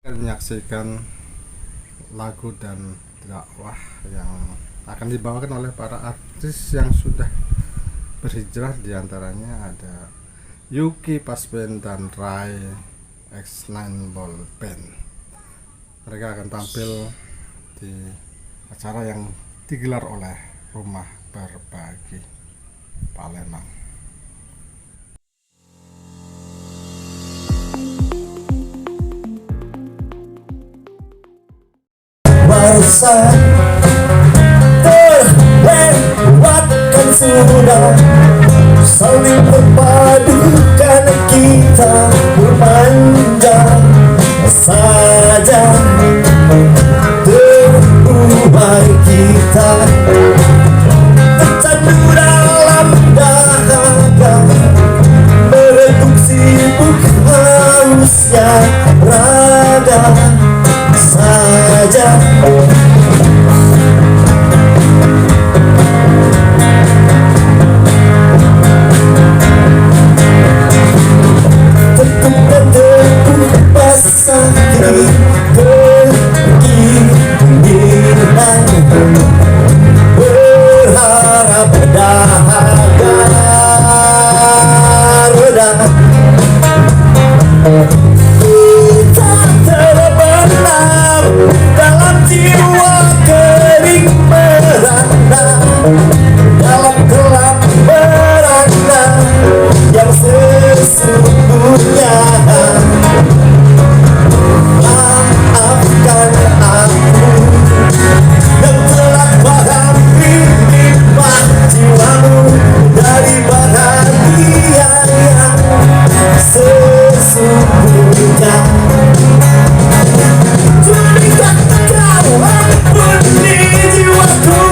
Menyaksikan lagu dan dakwah yang akan dibawakan oleh para artis yang sudah berhijrah, diantaranya ada Yuki Pasben dan Rai X9 Ball Band. Mereka akan tampil di acara yang digelar oleh Rumah Berbagi Palembang. Masa terlewatkan sudah, saling berpadu karena kita berpanjang saja. Terubah kita tercandu dalam dahaga, meredup sibuk hausnya raga saja. Tentukan teguh basah diri keinginan, berharap dahaga reda. Kita terbenam dalam jiwa kering merana, dalam gelap merana yang sesungguhnya. Maafkan aku yang telah mengambil hikmah jiwamu dari bahagia yang sesungguhnya. Jadikan kau ampuni jiwaku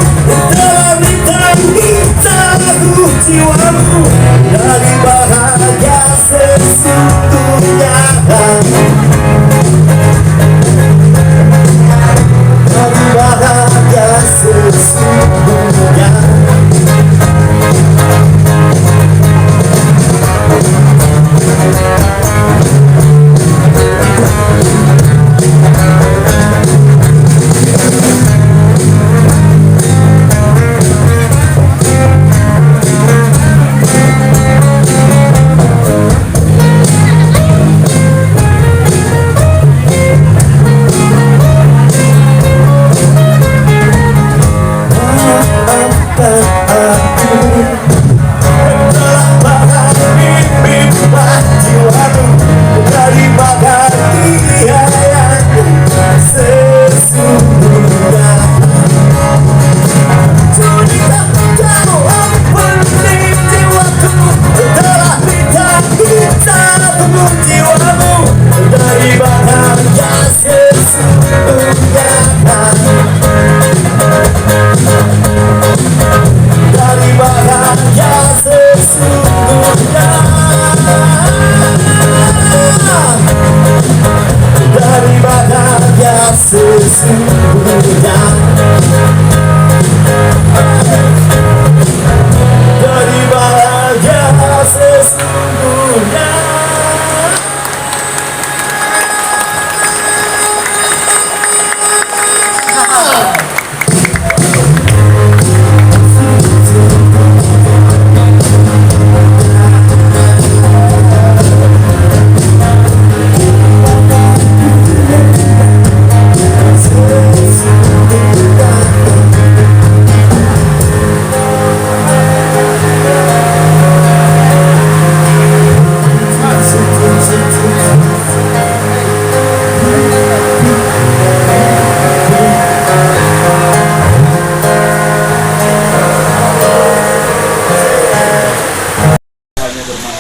dalam ditanggi tahu jiwamu dari bahagia sesungguhnya. Dari bahagia sesungguhnya.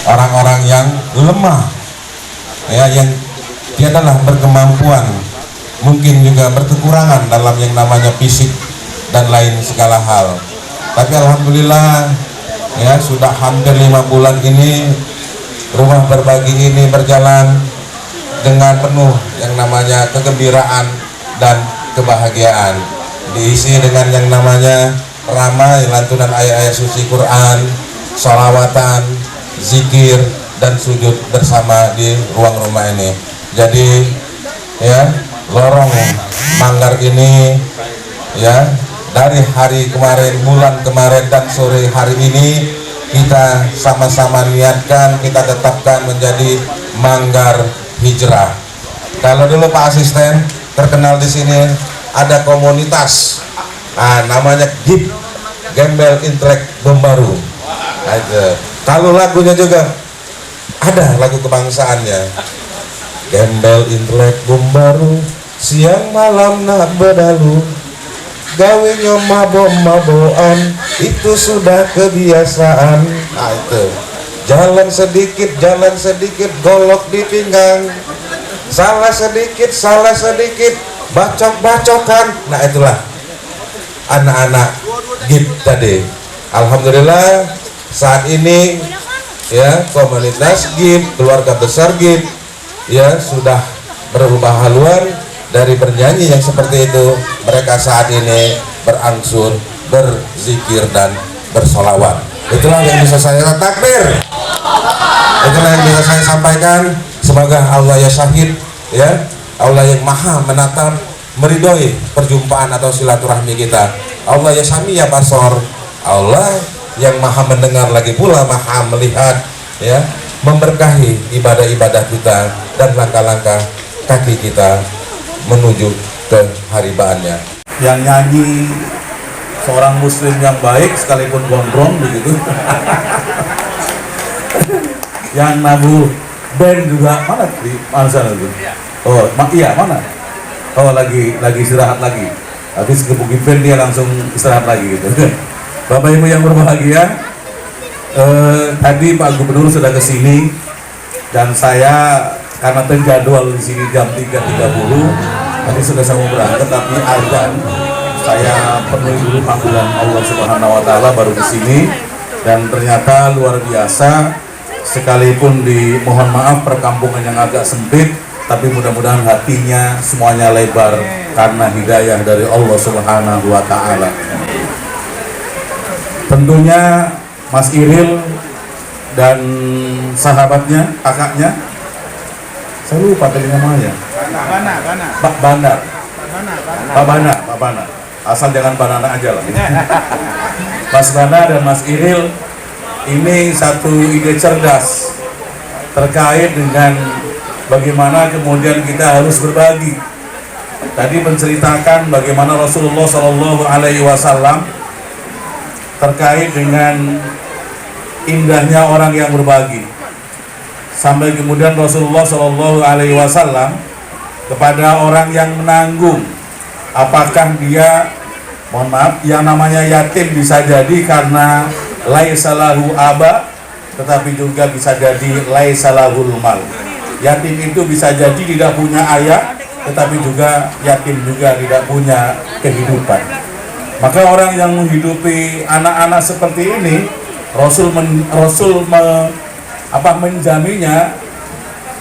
Orang-orang yang lemah, ya, yang tiadalah berkemampuan, mungkin juga berkekurangan dalam yang namanya fisik dan lain segala hal. Tapi alhamdulillah, ya, sudah hampir 5 bulan ini Rumah Berbagi ini berjalan dengan penuh yang namanya kegembiraan dan kebahagiaan, diisi dengan yang namanya ramai lantunan ayat-ayat suci Quran, sholawatan, zikir, dan sujud bersama di ruang rumah ini. Jadi ya lorong Manggar ini, ya dari hari kemarin, bulan kemarin dan sore hari ini kita sama-sama niatkan, kita tetapkan menjadi Manggar Hijrah. Kalau dulu Pak Asisten terkenal di sini ada komunitas, namanya GIP, Gembel Intelek Bombaru. Kalau lagunya juga ada lagu kebangsaannya, Gembel Intelek Bombaru, siang malam nak bedalu, gawe mabok-mabokan, itu sudah kebiasaan. Itu jalan sedikit golok di pinggang, salah sedikit bacok-bacokan. Nah itulah anak-anak GIP tadi. Alhamdulillah saat ini ya komunitas GIP, keluarga besar GIP ya sudah berubah haluan dari bernyanyi yang seperti itu. Mereka saat ini berangsur berzikir dan bersolawat. Itulah yang bisa saya takbir. Itulah yang bisa saya sampaikan. Semoga Allah ya syahid, ya Allah yang maha menatap, meridhoi perjumpaan atau silaturahmi kita. Allah ya sami ya basor, Allah yang maha mendengar lagi pula maha melihat, ya memberkahi ibadah-ibadah kita dan langkah-langkah kaki kita menuju ke haribaannya. Yang nyanyi seorang muslim yang baik sekalipun gondrong begitu. Yang nabuh band juga mana sana itu? Oh, iya mana? Oh lagi istirahat lagi. Habis gebukin band dia langsung istirahat lagi gitu. Bapak Ibu yang berbahagia, tadi Pak Gubernur sudah kesini dan saya karena terjadwal di sini jam 3.30, tadi sudah saya mau berangkat tapi azan saya penuhi dulu panggilan Allah Subhanahu Wa Taala baru di sini dan ternyata luar biasa. Sekalipun mohon maaf perkampungan yang agak sempit, tapi mudah-mudahan hatinya semuanya lebar karena hidayah dari Allah Subhanahu Wa Taala. Tentunya Mas Iril dan sahabatnya, kakaknya, saya lupa tadi namanya. Pak Bana. Asal jangan banana aja lah. Mas Bana dan Mas Iril ini satu ide cerdas terkait dengan bagaimana kemudian kita harus berbagi. Tadi menceritakan bagaimana Rasulullah Shallallahu Alaihi Wasallam terkait dengan indahnya orang yang berbagi. Sampai kemudian Rasulullah Shallallahu Alaihi Wasallam kepada orang yang menanggung, apakah dia, mohon maaf, yang namanya yatim bisa jadi karena laisa lahu aba, tetapi juga bisa jadi laisa lahul mal. Yatim itu bisa jadi tidak punya ayah, tetapi juga yatim juga tidak punya kehidupan. Maka orang yang menghidupi anak-anak seperti ini, Rasul menjaminnya,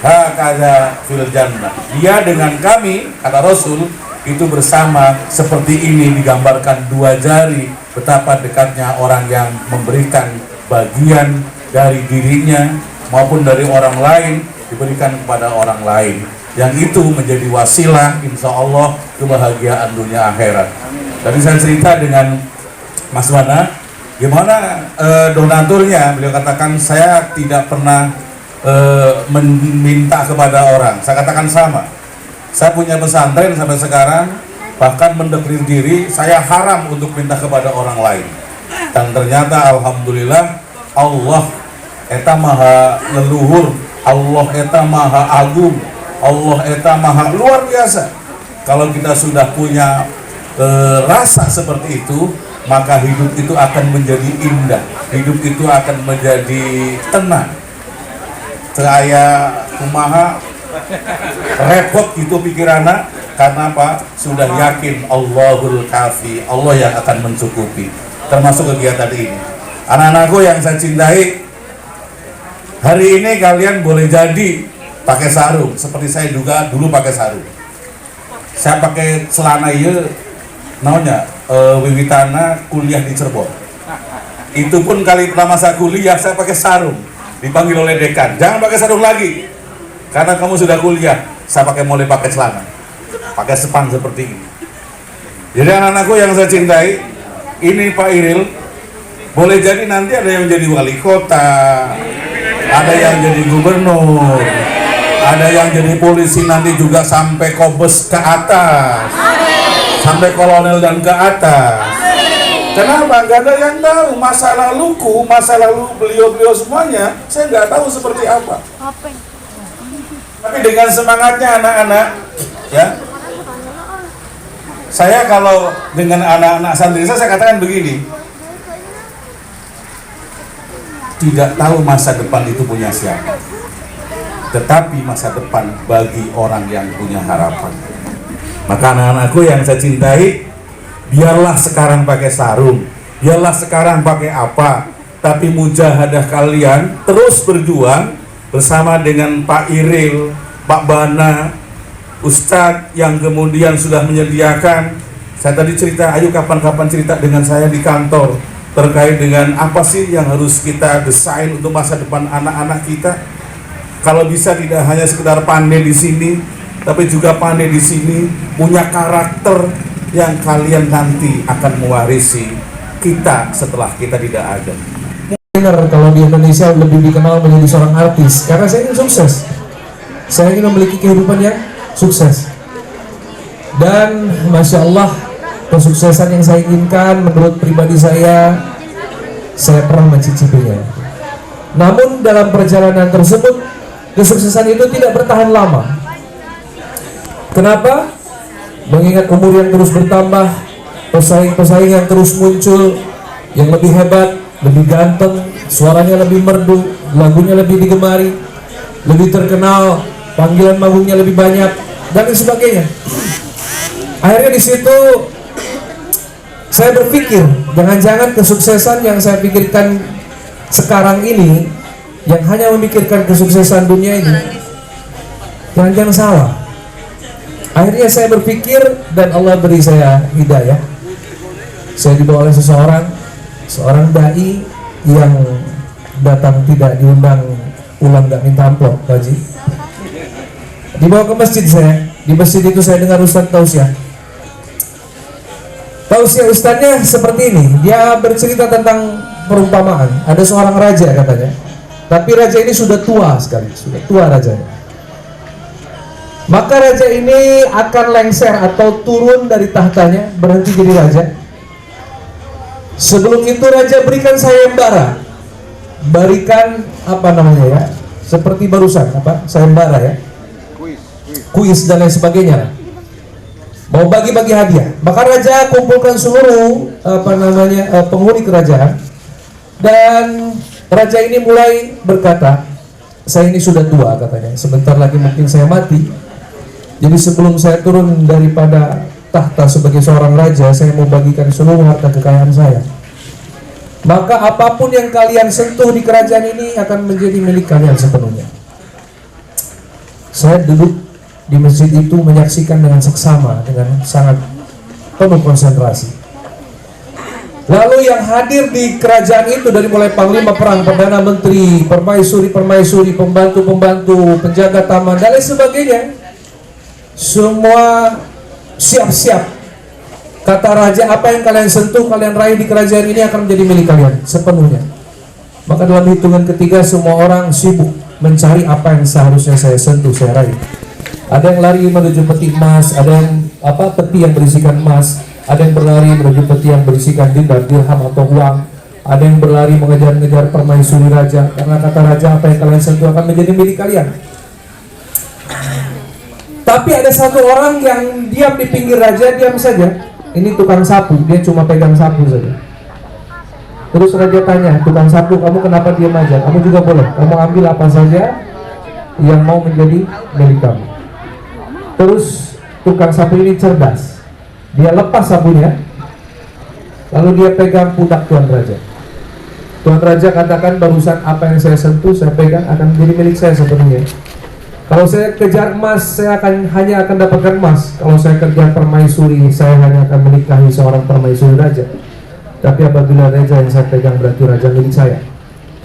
hakadha fil jannah. Dia dengan kami, kata Rasul, itu bersama seperti ini, digambarkan dua jari, betapa dekatnya orang yang memberikan bagian dari dirinya maupun dari orang lain, diberikan kepada orang lain, yang itu menjadi wasilah insya Allah kebahagiaan dunia akhirat. Tadi saya cerita dengan Mas Bana, gimana donaturnya. Beliau katakan saya tidak pernah meminta kepada orang. Saya katakan sama, saya punya pesantren sampai sekarang, bahkan mendeklir diri saya haram untuk minta kepada orang lain. Dan ternyata alhamdulillah Allah eta maha leluhur, Allah eta maha agung, Allah eta maha luar biasa. Kalau kita sudah punya rasa seperti itu, maka hidup itu akan menjadi indah, hidup itu akan menjadi tenang. Saya kumaha repot itu pikirannya, karena apa? Sudah yakin Allahul Kafi, Allah yang akan mencukupi. Termasuk kegiatan ini. Anak-anakku yang saya cintai, hari ini kalian boleh jadi pakai sarung seperti saya juga dulu pakai sarung. Saya pakai celana iya, namanya wiwitana kuliah di Cirebon. Itu pun kali pertama saya kuliah saya pakai sarung, dipanggil oleh dekan, jangan pakai sarung lagi karena kamu sudah kuliah. Saya mulai pakai celana. pakai sepan seperti ini. Jadi anak-anakku yang saya cintai, ini Pak Iril, boleh jadi nanti ada yang jadi wali kota, ada yang jadi gubernur, ada yang jadi polisi nanti juga sampai Kobes ke atas, sampai kolonel dan ke atas. Kenapa? Gak ada yang tahu masa laluku, masa lalu beliau-beliau semuanya, saya nggak tahu seperti apa. Tapi dengan semangatnya anak-anak, ya, saya kalau dengan anak-anak santri saya katakan begini, tidak tahu masa depan itu punya siapa, tetapi masa depan bagi orang yang punya harapan. Maka anak-anakku yang saya cintai, biarlah sekarang pakai sarung, biarlah sekarang pakai apa, tapi mujahadah kalian terus berjuang bersama dengan Pak Iril, Pak Bana, Ustadz yang kemudian sudah menyediakan. Saya tadi cerita, ayo kapan-kapan cerita dengan saya di kantor terkait dengan apa sih yang harus kita desain untuk masa depan anak-anak kita. Kalau bisa tidak hanya sekedar pandai di sini, tapi juga pandai di sini, punya karakter yang kalian nanti akan mewarisi kita setelah kita tidak ada. Dengar kalau di Indonesia lebih dikenal menjadi seorang artis, karena saya ingin sukses. Saya ingin memiliki kehidupan yang sukses. Dan Masya Allah, kesuksesan yang saya inginkan menurut pribadi saya pernah mencicipinya. Namun dalam perjalanan tersebut, kesuksesan itu tidak bertahan lama. Kenapa? Mengingat umur yang terus bertambah, pesaing-pesaing yang terus muncul, yang lebih hebat, lebih ganteng, suaranya lebih merdu, lagunya lebih digemari, lebih terkenal, panggilan manggungnya lebih banyak, dan lain sebagainya. Akhirnya di situ saya berpikir, jangan-jangan kesuksesan yang saya pikirkan sekarang ini, yang hanya memikirkan kesuksesan dunia ini, jangan-jangan salah. Akhirnya saya berpikir dan Allah beri saya hidayah. Saya dibawa oleh seorang dai yang datang tidak diundang, pulang gak minta amplop, Pak Haji. Dibawa ke masjid saya. Di masjid itu saya dengar Ustaz tausiah. Tausiah Ustaznya seperti ini. Dia bercerita tentang perumpamaan. Ada seorang raja katanya. Tapi raja ini sudah tua sekali, sudah tua rajanya. Maka raja ini akan lengser atau turun dari tahtanya, berhenti jadi raja. Sebelum itu raja berikan sayembara, berikan apa namanya ya, seperti barusan apa sayembara ya, kuis dan lain sebagainya. Mau bagi-bagi hadiah. Maka raja kumpulkan seluruh apa namanya penghuni kerajaan, dan raja ini mulai berkata, saya ini sudah tua katanya, sebentar lagi mungkin saya mati. Jadi sebelum saya turun daripada tahta sebagai seorang raja, saya mau bagikan seluruh harta kekayaan saya. Maka apapun yang kalian sentuh di kerajaan ini akan menjadi milik kalian sepenuhnya. Saya duduk di masjid itu menyaksikan dengan seksama, dengan sangat penuh konsentrasi. Lalu yang hadir di kerajaan itu dari mulai panglima perang, perdana menteri, permaisuri, pembantu-pembantu, penjaga taman dan lain sebagainya, semua siap-siap. Kata raja, apa yang kalian sentuh, kalian raih di kerajaan ini akan menjadi milik kalian sepenuhnya. Maka dalam hitungan ketiga semua orang sibuk mencari apa yang seharusnya saya sentuh, saya raih. Ada yang lari menuju peti emas, ada yang peti yang berisikan emas, ada yang berlari menuju peti yang berisikan dinar, dirham atau uang, ada yang berlari mengejar-ngejar permaisuri raja, karena kata raja apa yang kalian sentuh akan menjadi milik kalian. Tapi ada satu orang yang diam di pinggir raja, diam saja. Ini tukang sapu, dia cuma pegang sapu saja. Terus raja tanya, tukang sapu, kamu kenapa diam aja? Kamu juga boleh, kamu ambil apa saja yang mau menjadi milik kamu. Terus tukang sapu ini cerdas. Dia lepas sapunya, lalu dia pegang pundak Tuan Raja. Tuan Raja katakan, barusan apa yang saya sentuh, saya pegang akan menjadi milik saya sepenuhnya. Kalau saya kejar emas, saya hanya akan dapatkan emas. Kalau saya kejar permaisuri, saya hanya akan menikahi seorang permaisuri raja. Tapi apabila raja yang saya pegang berarti raja milik saya.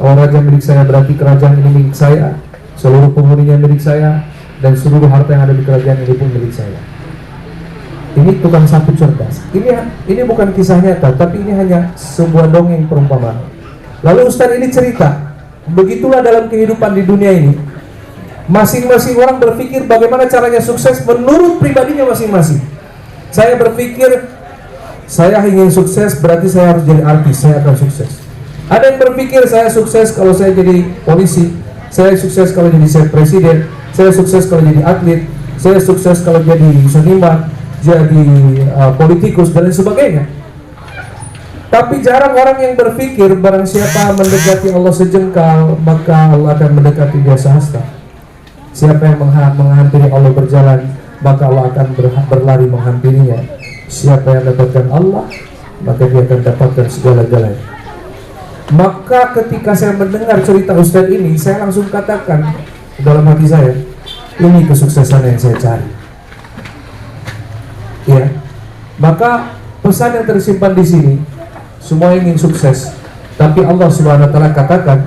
Kalau raja milik saya berarti kerajaan ini milik saya, seluruh penghuninya milik saya, dan seluruh harta yang ada di kerajaan ini pun milik saya. Ini tukang sapu cerdas. Ini bukan kisah nyata, tapi ini hanya sebuah dongeng perumpamaan. Lalu Ustadz ini cerita, begitulah dalam kehidupan di dunia ini. Masing-masing orang berpikir bagaimana caranya sukses menurut pribadinya masing-masing. Saya berpikir, saya ingin sukses berarti saya harus jadi artis, saya akan sukses. Ada yang berpikir saya sukses kalau saya jadi polisi, saya sukses kalau jadi presiden, saya sukses kalau jadi atlet, saya sukses kalau jadi seniman, jadi politikus dan lain sebagainya. Tapi jarang orang yang berpikir barang siapa mendekati Allah sejengkal, maka Allah akan mendekati dia sehasta. Siapa yang menghampiri Allah berjalan, maka Allah akan berlari menghampirinya. Siapa yang dapatkan Allah, maka dia akan dapatkan segala-galanya. Maka ketika saya mendengar cerita Ustadz ini, saya langsung katakan dalam hati saya, ini kesuksesan yang saya cari. Ya, maka pesan yang tersimpan di sini, semua ingin sukses, tapi Allah Subhanahu wa Ta'ala katakan,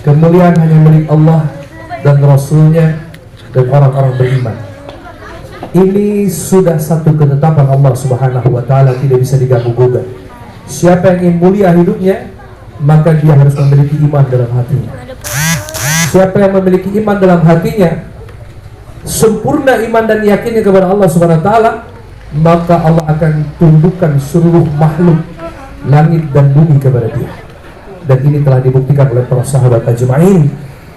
kemuliaan hanya milik Allah dan Rasulnya dan orang-orang beriman. Ini sudah satu ketetapan Allah Subhanahu wa Ta'ala, tidak bisa diganggu-gugat. Siapa yang ingin mulia hidupnya, maka dia harus memiliki iman dalam hatinya. Siapa yang memiliki iman dalam hatinya, sempurna iman dan yakinnya kepada Allah Subhanahu wa Ta'ala, maka Allah akan tundukkan seluruh makhluk langit dan bumi kepada dia. Dan ini telah dibuktikan oleh para sahabat ajma'in.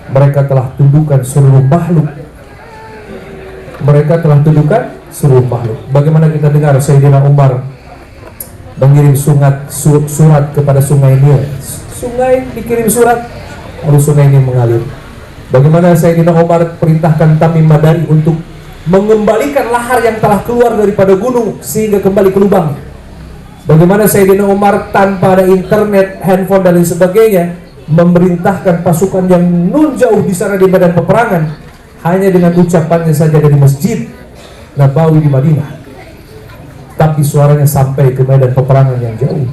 Mereka telah tundukkan seluruh makhluk. Mereka telah tundukkan seluruh makhluk. Bagaimana kita dengar Sayyidina Umar mengirim surat kepada sungai Nil. Sungai dikirim surat, lalu sungai ini mengalir. Bagaimana Sayyidina Umar perintahkan Tamim Madari untuk mengembalikan lahar yang telah keluar daripada gunung sehingga kembali ke lubang. Bagaimana Sayyidina Umar tanpa ada internet, handphone dan lain sebagainya, memerintahkan pasukan yang nun jauh di sana di medan peperangan hanya dengan ucapannya saja dari Masjid Nabawi di Madinah, tapi suaranya sampai ke medan peperangan yang jauh.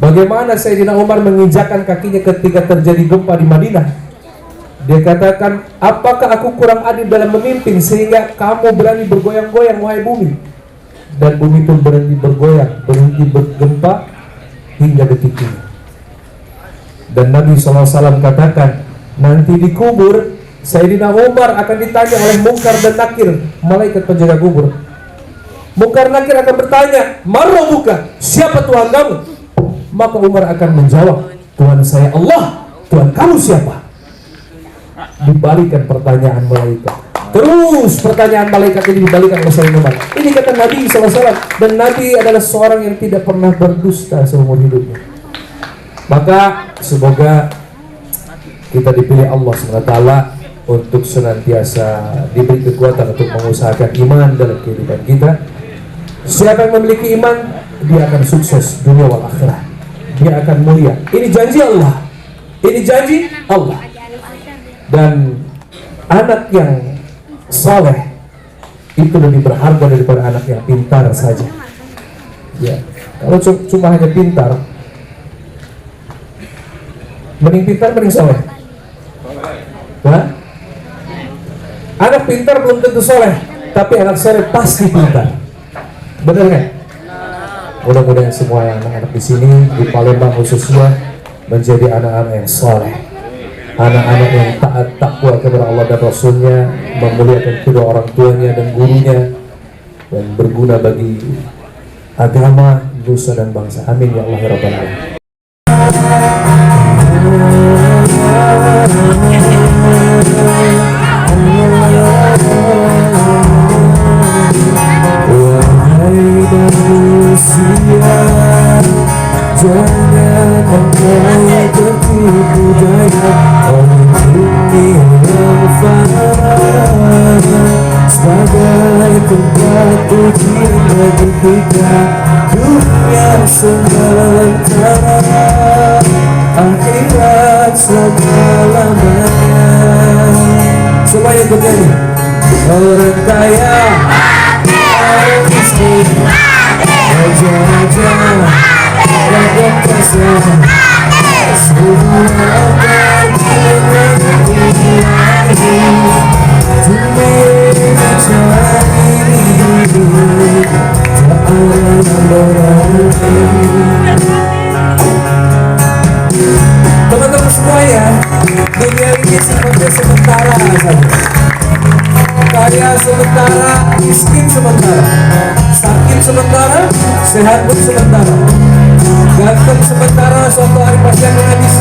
Bagaimana Sayyidina Umar menginjakkan kakinya ketika terjadi gempa di Madinah. Dia katakan, apakah aku kurang adil dalam memimpin sehingga kamu berani bergoyang-goyang wahai bumi? Dan bumi pun berhenti bergoyang, berhenti bergempa hingga detik ini. Dan Nabi SAW katakan, nanti di kubur Sayyidina Umar akan ditanya oleh Munkar dan Nakir, malaikat penjaga kubur. Munkar Nakir akan bertanya, Marrobuka, siapa Tuhan kamu? Maka Umar akan menjawab, Tuhan saya Allah. Tuhan kamu siapa? Dibalikan pertanyaan malaikat. Terus pertanyaan malaikat ini dibalikan oleh Sayyidina Umar. Ini kata Nabi SAW. Dan Nabi adalah seorang yang tidak pernah berdusta seumur hidupnya. Maka semoga kita dipilih Allah SWT untuk senantiasa diberi kekuatan untuk mengusahakan iman dalam kehidupan kita. Siapa yang memiliki iman, dia akan sukses dunia wal akhirah. Dia akan mulia. Ini janji Allah. Ini janji Allah. Dan anak yang saleh itu lebih berharga daripada anak yang pintar saja. Ya, kalau cuma hanya pintar, mending pintar mending saleh. Nah, anak pintar belum tentu saleh, tapi anak saleh pasti pintar. Benar nggak? Mudah-mudahan semua anak-anak di sini di Palembang khususnya menjadi anak-anak yang saleh. Anak-anak yang taat takwa kepada Allah dan Rasulnya, memuliakan kedua orang tuanya dan gurunya, dan berguna bagi agama, nusa dan bangsa. Amin ya Allah ya Rabbal Alamin. Wahai manusia, jangan engkau tertipu daya oleh dunia yang fana sebagai tempat ujian bagi kita. Dunia sementara, akhirat selama-lamanya. Semuanya bernyanyi. Orang kaya, orang miskin, raja-raja, rakyat kuasa, semua akan dimiliki. Demi mencari hidup miskin sementara, sakit sementara, sehat pun sementara. Ganteng sementara, suatu hari pasti akan habis.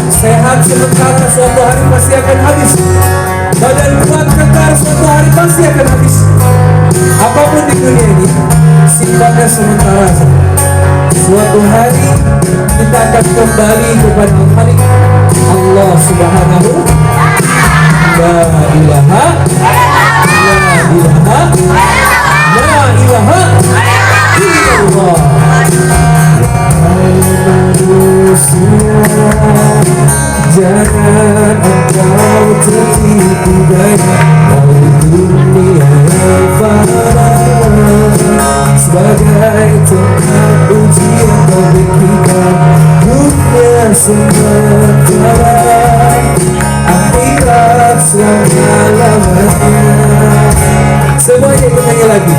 Sehat sementara, suatu hari pasti akan habis. Badan kuat kekar, suatu hari pasti akan habis. Apapun di dunia ini sifatnya sementara. Suatu hari kita akan kembali kepada Al-Khaliq, Allah Subhanahu la ilaha illallah. Manusia, jangan engkau tertipu daya oleh dunia yang fana, sebagai tempat ujian bagi kita. Dunia sementara, akhirat selama-lamanya. Semuanya ikut nyanyi lagi.